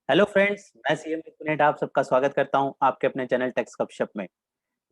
Hello friends, मैं CM विपुनेट आप सबका स्वागत करता हूं आपके अपने चैनल टेक्स गपशप में।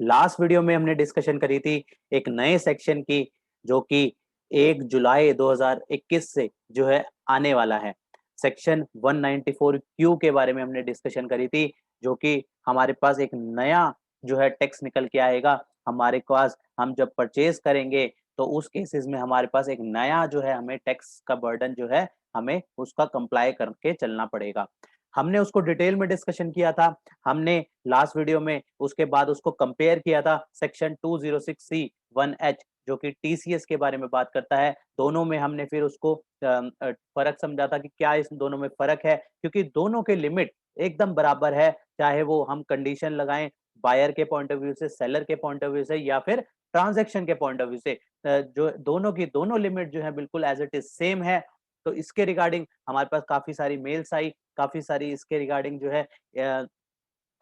लास्ट वीडियो में हमने डिस्कशन करी थी एक नए सेक्शन की, जो कि 1 जुलाई 2021 से जो है आने वाला है। सेक्शन 194 क्यू के बारे में हमने डिस्कशन करी थी, जो कि हमारे पास एक नया जो है टैक्स निकल के आएगा हमारे पास। हम जब परचेज करेंगे तो उस केसेस में हमारे पास एक नया जो है हमें टैक्स का बर्डन जो है हमें उसका कंप्लाई करके चलना पड़ेगा। हमने उसको डिटेल में डिस्कशन किया था। हमने लास्ट वीडियो में उसके बाद उसको कंपेयर किया था सेक्शन 206C1H, जो कि टीसीएस के बारे में बात करता है। दोनों में हमने फिर उसको फर्क समझा था कि क्या इस दोनों में फर्क है, क्योंकि दोनों के लिमिट एकदम बराबर है। चाहे वो हम कंडीशन लगाएं बायर के पॉइंट ऑफ व्यू से, सेलर के पॉइंट ऑफ व्यू से, या फिर ट्रांजैक्शन के पॉइंट ऑफ व्यू से, जो दोनों की दोनों लिमिट जो है बिल्कुल एज इट इज सेम है। तो इसके रिगार्डिंग हमारे पास काफी सारी मेल्स आई, काफी सारी इसके रिगार्डिंग जो है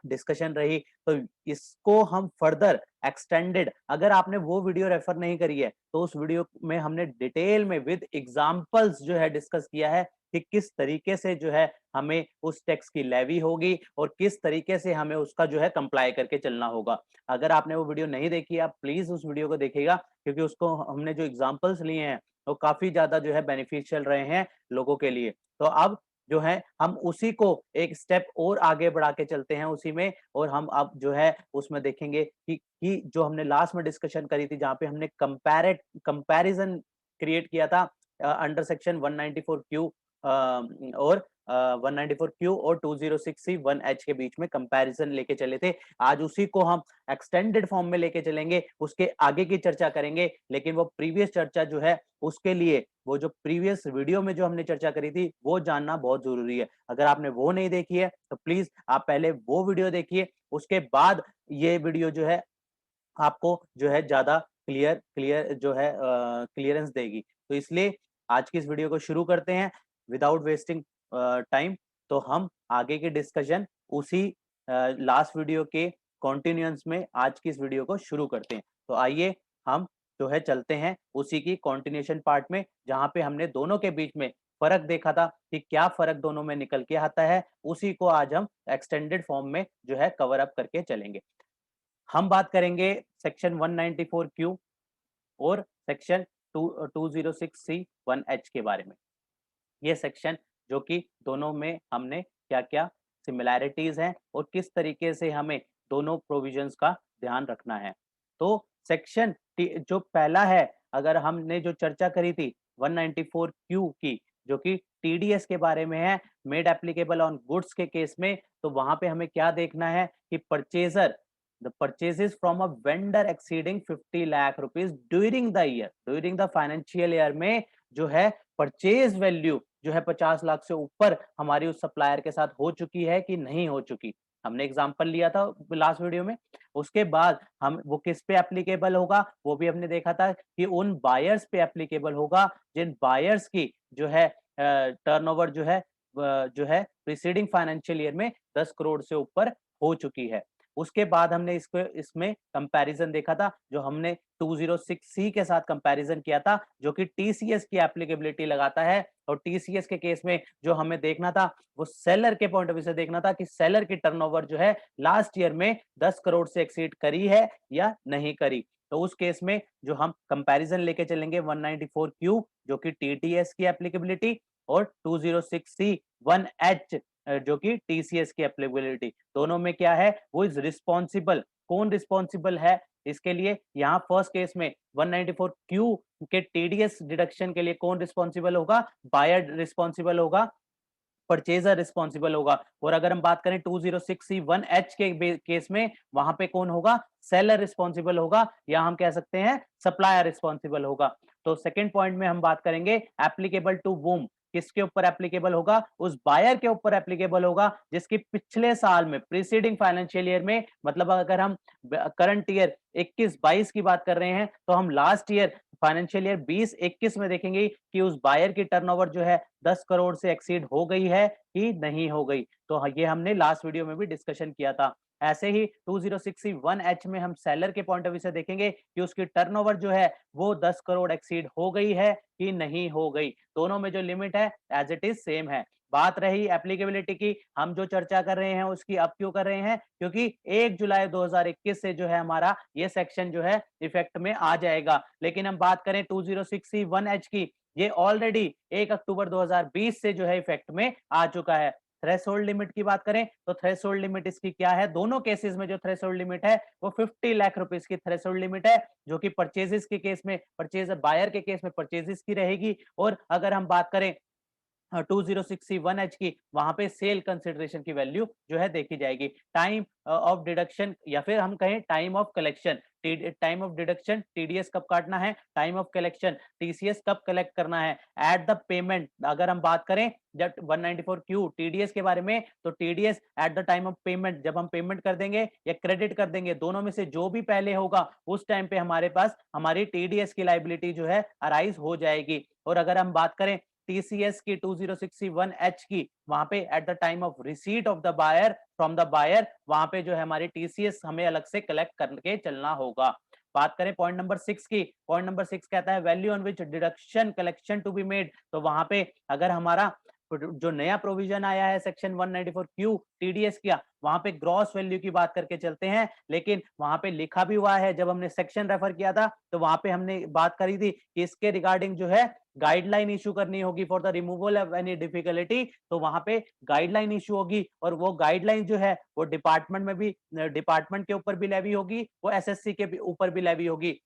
डिस्कशन रही। तो इसको हम फर्दर एक्सटेंडेड, अगर आपने वो वीडियो रेफर नहीं करी है तो उस वीडियो में हमने डिटेल में विद एग्जांपल्स जो है डिस्कस किया है कि किस तरीके से जो है हमें उस टैक्स की लेवी होगी और किस तरीके से हमें उसका जो है कंप्लाई करके चलना होगा। अगर आपने वो वीडियो नहीं देखी, आप प्लीज उस वीडियो को देखिएगा, क्योंकि उसको हमने जो एग्जांपल्स लिए हैं वो काफी ज्यादा जो है बेनिफिशियल रहे हैं लोगों के लिए। तो अब जो है हम उसी को एक स्टेप और आगे बढ़ा के चलते हैं उसी में, और हम अब जो है उसमें देखेंगे कि जो हमने लास्ट में डिस्कशन करी थी, जहां पे हमने कंपैरिजन क्रिएट किया था अंडर सेक्शन 194 क्यू और 194 क्यू और 206 सी 1H के बीच में कंपैरिजन लेके चले थे। आज उसी को हम एक्सटेंडेड फॉर्म में लेके चलेंगे, उसके आगे की चर्चा करेंगे। लेकिन वो प्रीवियस चर्चा जो है उसके लिए वो जो प्रीवियस वीडियो में जो हमने चर्चा करी थी वो जानना बहुत जरूरी है। अगर आपने वो नहीं देखी है तो प्लीज आप पहले वो वीडियो देखिए, उसके बाद ये वीडियो जो है आपको जो है ज्यादा क्लियर क्लियर जो है क्लियरेंस देगी। तो इसलिए आज की इस वीडियो को शुरू करते हैं विदाउट वेस्टिंग टाइम। तो हम आगे की डिस्कशन उसी लास्ट वीडियो के कॉन्टिन्यूअंस में आज की इस वीडियो को शुरू करते हैं। तो आइए हम जो है चलते हैं उसी की कॉन्टिन्यूशन पार्ट में, जहां पे हमने दोनों के बीच में फर्क देखा था कि क्या फर्क दोनों में निकल के आता है। उसी को आज हम एक्सटेंडेड फॉर्म में जो है कवर अप करके चलेंगे। हम बात करेंगे सेक्शन 194 क्यू और सेक्शन 206 सी 1H के बारे में। ये सेक्शन जो कि दोनों में हमने क्या क्या सिमिलैरिटीज हैं और किस तरीके से हमें दोनों प्रोविजंस का ध्यान रखना है। तो सेक्शन जो पहला है, अगर हमने जो चर्चा करी थी 194 क्यू की, जो कि टीडीएस के बारे में है, मेड एप्लीकेबल ऑन गुड्स के केस में, तो वहां पे हमें क्या देखना है कि purchaser the purchases from a vendor exceeding 50 lakh rupees during the financial year में जो है परचेज वैल्यू जो है 50 लाख से ऊपर हमारी उस सप्लायर के साथ हो चुकी है कि नहीं हो चुकी। हमने एग्जांपल लिया था लास्ट वीडियो में। उसके बाद हम वो किस पे एप्लीकेबल होगा वो भी हमने देखा था कि उन बायर्स पे एप्लीकेबल होगा जिन बायर्स की जो है टर्नओवर जो है प्रीसीडिंग फाइनेंशियल ईयर में 10 करोड़ से ऊपर हो चुकी है। उसके बाद हमने इसको इसमें कंपैरिजन देखा था, जो हमने 206C के साथ कंपैरिजन किया था, जो कि टीसीएस की एप्लीकेबिलिटी लगाता है। और टीसीएस के केस में जो हमें देखना था वो सेलर के पॉइंट ऑफ व्यू से देखना था कि सेलर की टर्नओवर जो है लास्ट ईयर में 10 करोड़ से एक्सीड करी है या नहीं करी। तो उस केस में जो हम कंपैरिजन लेके चलेंगे 194 क्यू जो कि टीटीएस की एप्लीकेबिलिटी और 206C 1H जो कि टीसीएस की एप्लीकेबिलिटी, दोनों में क्या है वो इज रिस्पॉन्सिबल, कौन रिस्पॉन्सिबल है इसके लिए। यहाँ फर्स्ट केस में 194 क्यू के टीडीएस डिडक्शन के लिए कौन रिस्पॉन्सिबल होगा, बायर रिस्पॉन्सिबल होगा, परचेजर रिस्पॉन्सिबल होगा। और अगर हम बात करें 206C1H के केस में वहां पे कौन होगा, सेलर रिस्पॉन्सिबल होगा, या हम कह सकते हैं सप्लायर रिस्पॉन्सिबल होगा। तो सेकंड पॉइंट में हम बात करेंगे एप्लीकेबल टू वूम, किसके ऊपर एप्लीकेबल होगा, उस बायर के ऊपर एप्लीकेबल होगा जिसकी पिछले साल में प्रीसीडिंग फाइनेंशियल ईयर में, मतलब अगर हम करंट ईयर 21-22 की बात कर रहे हैं तो हम लास्ट ईयर फाइनेंशियल ईयर 20-21 में देखेंगे कि उस बायर की टर्नओवर जो है 10 करोड़ से एक्सीड हो गई है कि नहीं हो गई। तो ये हमने लास्ट वीडियो में भी डिस्कशन किया था। ऐसे ही 206C1H में हम सेलर के पॉइंट ऑफ व्यू से देखेंगे कि उसकी टर्नओवर जो है वो 10 करोड़ एक्सीड हो गई है कि नहीं हो गई। दोनों में जो लिमिट है एज इट इज सेम है। बात रही एप्लीकेबिलिटी की, हम जो चर्चा कर रहे हैं उसकी अब क्यों कर रहे हैं, क्योंकि 1 जुलाई 2021 से जो है हमारा ये सेक्शन जो है इफेक्ट में आ जाएगा। लेकिन हम बात करें 2060(1)(h की, ये ऑलरेडी 1 अक्टूबर 2020 से जो है इफेक्ट में आ चुका है। थ्रेशोल्ड लिमिट की बात करें तो थ्रेशोल्ड लिमिट इसकी क्या है, दोनों केसेस में जो थ्रेशोल्ड लिमिट है वो 50 लाख रुपीस की थ्रेशोल्ड लिमिट है, जो कि परचेजेस के केस में, परचेज बायर के केस में परचेजेस की रहेगी। और अगर हम बात करें 2060(1)(h की, वहां पे सेल कंसिडरेशन की वैल्यू जो है देखी जाएगी। टाइम ऑफ डिडक्शन या फिर हम कहें time of collection, time of deduction TDS कब काटना है, टाइम ऑफ कलेक्शन टीसीएस कब कलेक्ट करना है। एट द पेमेंट अगर हम बात करें जब 194Q टीडीएस के बारे में, तो TDS eight the time of payment, जब हम पेमेंट कर देंगे या क्रेडिट कर देंगे, दोनों में से जो भी पहले होगा उस टाइम पे हमारे पास हमारी टीडीएस की लाइबिलिटी जो है अराइज हो जाएगी। और अगर हम बात करें टीसीएस की 2061(h की, वहां पे at the time of receipt of the buyer from the buyer, वहां पे जो है हमारी टीसीएस हमें अलग से कलेक्ट करके चलना होगा। बात करें पॉइंट नंबर 6 की, पॉइंट नंबर 6 कहता है value on which deduction collection to be made. तो वहां पे अगर हमारा जो नया प्रोविजन आया है सेक्शन 194Q टीडीएस किया, वहां पे ग्रॉस वैल्यू की बात करके चलते हैं, लेकिन वहां पे लिखा भी हुआ है, जब हमने सेक्शन रेफर किया था तो वहां पे हमने बात करी थी कि इसके रिगार्डिंग जो है गाइडलाइन इशू करनी होगी for the removal of any difficulty. तो वहां पे गाइडलाइन इशू होगी, और वो गाइडलाइन जो है वो डिपार्टमेंट में भी, डिपार्टमेंट के ऊपर भी लेवी होगी, वो एसएससी के ऊपर भी लेवी होगी।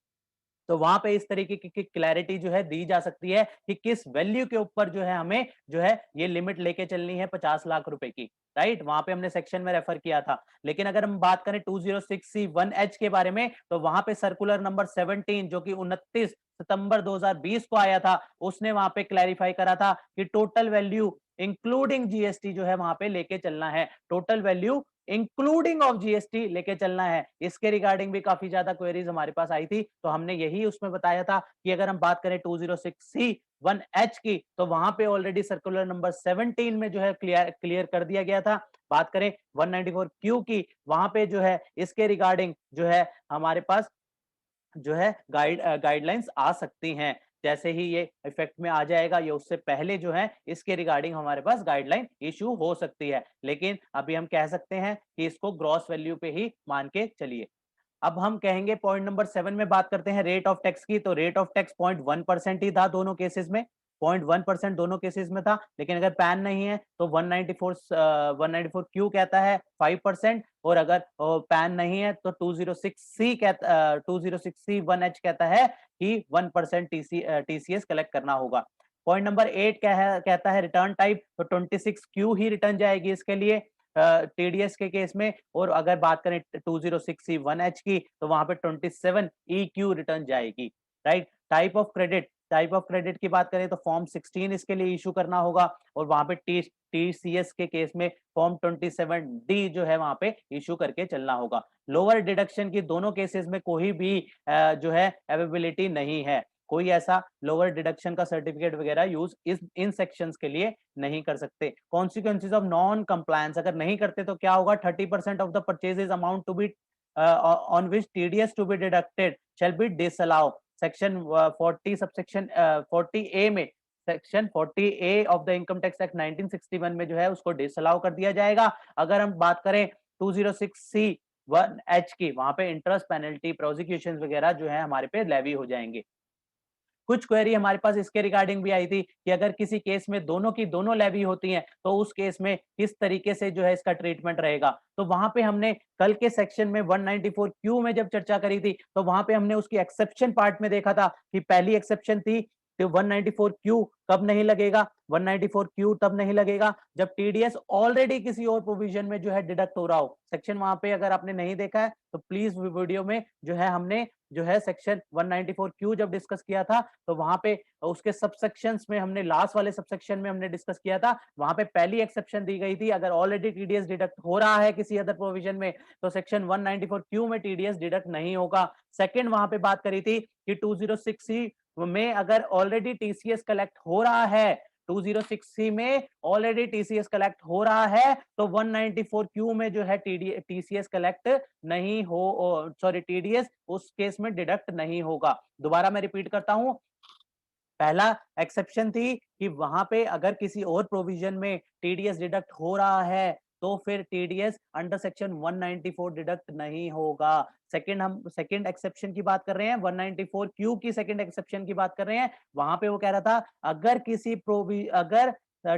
तो वहां पे इस तरीके की क्लैरिटी जो है दी जा सकती है कि किस वैल्यू के ऊपर जो है हमें जो है ये लिमिट लेके चलनी है 50 लाख रुपए की, राइट। वहां पे हमने सेक्शन में रेफर किया था। लेकिन अगर हम बात करें 206(1)(h के बारे में, तो वहां पे सर्कुलर नंबर 17 जो कि 29 सितंबर 2020 को आया था, उसने वहां पे क्लैरिफाई करा था कि टोटल वैल्यू इंक्लूडिंग जीएसटी जो है वहां पे लेके चलना है, total value including of GST लेके चलना है। इसके रिगार्डिंग भी काफी ज्यादा क्वेरीज हमारे पास आई थी, तो हमने यही उसमें बताया था कि अगर हम बात करें 206(1)(h की, तो वहां पे ऑलरेडी सर्कुलर नंबर 17 में जो है क्लियर कर दिया गया था। बात करें 194Q की, वहां पे जो है इसके रिगार्डिंग जो है हमारे पास जो है गाइडलाइंस आ सकती हैं। जैसे ही ये इफेक्ट में आ जाएगा, ये उससे पहले जो है इसके रिगार्डिंग हमारे पास गाइडलाइन इशू हो सकती है, लेकिन अभी हम कह सकते हैं कि इसको ग्रॉस वैल्यू पे ही मान के चलिए। अब हम कहेंगे पॉइंट नंबर 7 में बात करते हैं रेट ऑफ टैक्स की। तो रेट ऑफ टैक्स 0.1% ही था दोनों केसेस में, 0.1% दोनों केसेस में था। लेकिन अगर पैन नहीं है तो 194Q कहता है 5%, और अगर पैन नहीं है तो 206(1)(h कहता है कि 1% टीसीएस कलेक्ट करना होगा। पॉइंट नंबर 8 कहता है रिटर्न टाइप, तो 26Q ही रिटर्न जाएगी इसके लिए टीडीएस के केस में। और अगर बात करें 206(1)(h की, तो वहां पे 27EQ रिटर्न जाएगी, right. Type of credit, type of credit की बात करें तो फॉर्म 16 इसके लिए इशू करना होगा, और वहां पे टीसीएस के केस में फॉर्म 27D जो है वहां पे इशू करके चलना होगा। लोअर डिडक्शन की दोनों केसेस में कोई भी जो है अवेलेबिलिटी नहीं है, कोई ऐसा लोअर डिडक्शन का सर्टिफिकेट वगैरह यूज इस इन सेक्शंस के लिए नहीं कर सकते। कॉन्सिक्वेंसेज ऑफ नॉन कंप्लायंस, अगर नहीं करते तो क्या होगा, 30% of the purchases amount to be on which TDS to be deducted shall be disallow. Section 40 subsection 40A में, section 40A of the income tax act 1961 में जो है उसको डिसअलाउ कर दिया जाएगा। अगर हम बात करें 206(1)(h की, वहां पे इंटरेस्ट, पेनल्टी, प्रोसिक्यूशन वगैरह जो है हमारे पे लेवी हो जाएंगे। कुछ क्वेरी हमारे पास इसके रिगार्डिंग भी आई थी कि अगर किसी केस में दोनों की दोनों लेवी होती हैं, तो उस केस में किस तरीके से जो है इसका ट्रीटमेंट रहेगा। तो वहां पे हमने कल के सेक्शन में 194Q में जब चर्चा करी थी, तो वहां पे हमने उसकी एक्सेप्शन पार्ट में देखा था कि पहली एक्सेप्शन थी, तो 194Q कब नहीं लगेगा, 194Q तब नहीं लगेगा जब टीडीएस ऑलरेडी किसी और प्रोविजन में जो है डिडक्ट हो रहा हो। सेक्शन वहां पे अगर आपने नहीं देखा है तो प्लीज वीडियो में जो है हमने जो है सेक्शन 194Q जब डिस्कस किया था, तो वहां पे उसके सबसेक्शंस में हमने लास्ट वाले सबसेक्शन में हमने डिस्कस किया था, वहां पे पहली एक्सेप्शन दी गई थी, अगर ऑलरेडी टीडीएस डिडक्ट हो रहा है किसी अदर प्रोविजन में तो सेक्शन 194Q में टीडीएस डिडक्ट नहीं होगा। सेकंड वहां पे बात करी थी कि 206C में अगर ऑलरेडी टीसीएस कलेक्ट हो रहा है, 206C में ऑलरेडी टीसीएस कलेक्ट हो रहा है, तो 194Q में जो है टीसीएस कलेक्ट नहीं हो, सॉरी टीडीएस उस केस में डिडक्ट नहीं होगा। दोबारा मैं रिपीट करता हूं, पहला एक्सेप्शन थी कि वहां पे अगर किसी और प्रोविजन में टीडीएस डिडक्ट हो रहा है तो फिर टीडीएस अंडर सेक्शन 194 डिडक्ट नहीं होगा। हम सेकंड एक्सेप्शन की बात कर रहे हैं, 194 क्यू की सेकंड एक्सेप्शन की बात कर रहे हैं। वहां पे वो कह रहा था अगर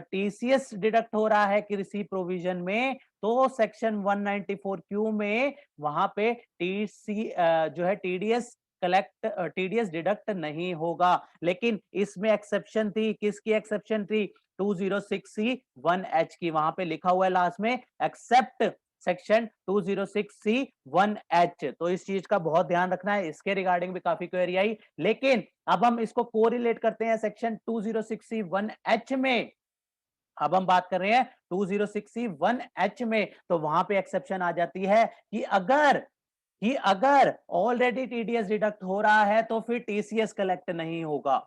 टीसीएस डिडक्ट हो रहा है किसी प्रोविजन में तो सेक्शन 194 क्यू में वहां पे जो है टीडीएस डिडक्ट नहीं होगा। लेकिन इसमें एक्सेप्शन थी, किसकी एक्सेप्शन थी? 206C1H की। वहां पे लिखा हुआ है लास्ट में एक्सेप्ट सेक्शन 206C1H। तो इस चीज का बहुत ध्यान रखना है, इसके रिगार्डिंग भी काफी क्वेरी आई। लेकिन अब हम इसको कोरिलेट करते हैं सेक्शन 206C1H में। अब हम बात कर रहे हैं 206C1H में, तो वहां पे एक्सेप्शन आ जाती है कि अगर ऑलरेडी टीडीएस डिडक्ट हो रहा है तो फिर टीसीएस कलेक्ट नहीं होगा।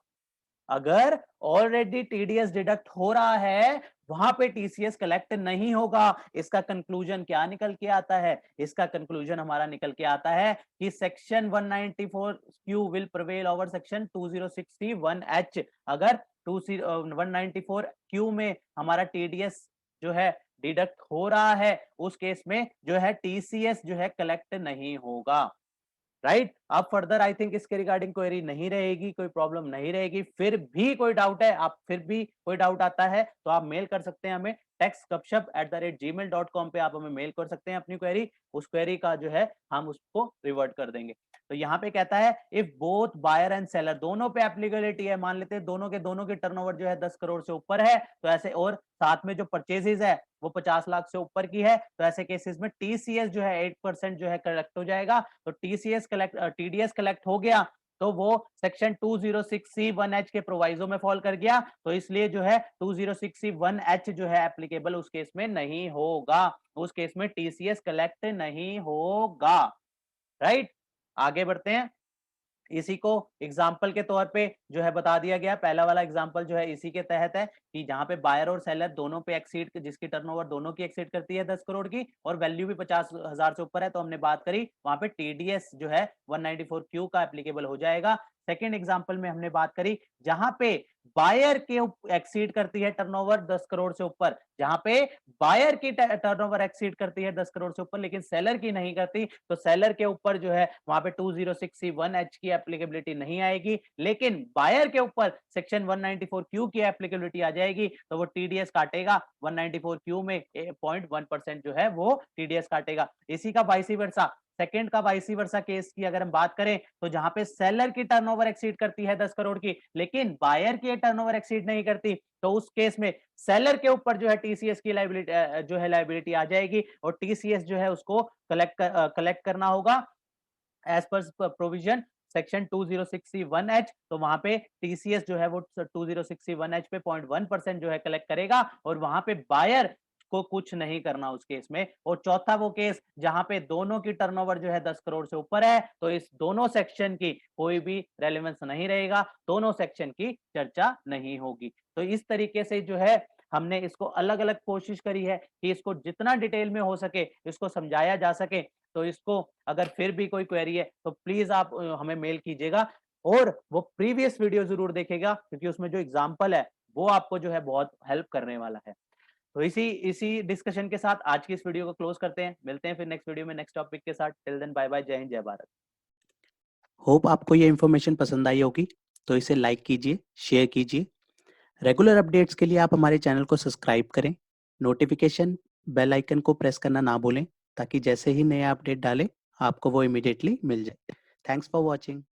अगर ऑलरेडी टीडीएस डिडक्ट हो रहा है वहां पे टीसीएस कलेक्ट नहीं होगा। इसका कंक्लूजन क्या निकल के आता है? इसका कंक्लूजन हमारा निकल के आता है कि section 194 Q will prevail over section 206C1H। अगर 194 क्यू में हमारा टीडीएस जो है डिडक्ट हो रहा है उस केस में जो है टीसीएस जो है कलेक्ट नहीं होगा। राइट अब फर्दर आई थिंक इसके रिगार्डिंग क्वेरी नहीं रहेगी, कोई प्रॉब्लम नहीं रहेगी। फिर भी कोई डाउट है, आप फिर भी कोई डाउट आता है तो आप मेल कर सकते हैं हमें techsgupshup@gmail.com पे आप हमें मेल कर सकते हैं अपनी क्वेरी। उस क्वेरी का जो है हम उसको रिवर्ट कर देंगे। तो यहाँ पे कहता है if both buyer and seller दोनों पे एप्लीकेबिलिटी है, मान लेते हैं दोनों के टर्नओवर जो है 10 करोड़ से ऊपर है तो ऐसे, और साथ में जो परचेजेस है वो 50 लाख से ऊपर की है तो ऐसे केसेस में टीसीएस जो है 8% जो है कलेक्ट हो जाएगा। तो टीडीएस कलेक्ट हो गया तो वो सेक्शन 206C1H के प्रोवाइजो में फॉल कर गया। तो इसलिए जो है 206C1H जो है एप्लीकेबल उस केस में नहीं होगा, उस केस में टीसीएस कलेक्ट नहीं होगा। राइट आगे बढ़ते हैं। इसी को एग्जाम्पल के तौर पे जो है बता दिया गया। पहला वाला एग्जाम्पल जो है इसी के तहत है कि जहां पे बायर और सेलर दोनों पे एक्सीड, जिसकी टर्नओवर दोनों की एक्सीड करती है 10 करोड़ की और वैल्यू भी 50,000 से ऊपर है, तो हमने बात करी वहां पे टीडीएस जो है 194 क्यू का एप्लीकेबल हो जाएगा। सेकेंड एग्जाम्पल में हमने बात करी जहां पे बायर के एक्सीड करती है टर्नओवर 10 करोड़ से ऊपर, जहां पे बायर की टर्नओवर एक्सीड करती है 10 करोड़ से ऊपर लेकिन सेलर की नहीं करती, तो सेलर के ऊपर जो है वहां पे 206C1H की एप्लीकेबिलिटी नहीं आएगी। लेकिन बायर के ऊपर सेक्शन 194 क्यू की एप्लीकेबिलिटी आ जाएगी तो वो टीडीएस काटेगा 194 क्यू में 0.1% जो है वो टीडीएस काटेगा। इसी का वाइसी वर्सा सेकंड का वाइसी वर्सा केस की अगर हम बात करें तो जहां पे सेलर की टर्नओवर एक्सीड करती है 10 करोड़ की लेकिन बायर की टर्नओवर एक्सीड नहीं करती, तो उस केस में सेलर के ऊपर जो है टीसीएस की लायबिलिटी आ जाएगी और टीसीएस जो है उसको कलेक्ट करना होगा as per provision section 206C1H। तो वहां पे टीसीएस जो है वो 206C1H पे 0.1% जो है कलेक्ट करेगा और वहां पे बायर को कुछ नहीं करना उस केस में। और चौथा वो केस जहां पे दोनों की टर्नओवर जो है 10 करोड़ से ऊपर है, तो इस दोनों सेक्शन की कोई भी रेलेवेंस नहीं रहेगा, दोनों सेक्शन की चर्चा नहीं होगी। तो इस तरीके से जो है हमने इसको अलग अलग कोशिश करी है कि इसको जितना डिटेल में हो सके इसको समझाया जा सके। तो इसको अगर फिर भी कोई क्वेरी है तो प्लीज आप हमें मेल कीजिएगा और वो प्रीवियस वीडियो जरूर देखेगा क्योंकि उसमें जो एग्जाम्पल है वो आपको जो है बहुत हेल्प करने वाला है। तो इसी इसी डिस्कशन के साथ आज की इस वीडियो को क्लोज करते हैं। मिलते हैं फिर नेक्स्ट वीडियो में नेक्स्ट टॉपिक के साथ। टिल देन बाय बाय, जय हिंद, जय भारत। होप आपको ये इन्फॉर्मेशन पसंद आई होगी, तो इसे लाइक कीजिए, शेयर कीजिए। रेगुलर अपडेट्स के लिए आप हमारे चैनल को सब्सक्राइब करें, नोटिफिकेशन बेल आइकन को प्रेस करना ना भूलें ताकि जैसे ही नया अपडेट डालें आपको वो इमीडिएटली मिल जाए। Thanks for watching.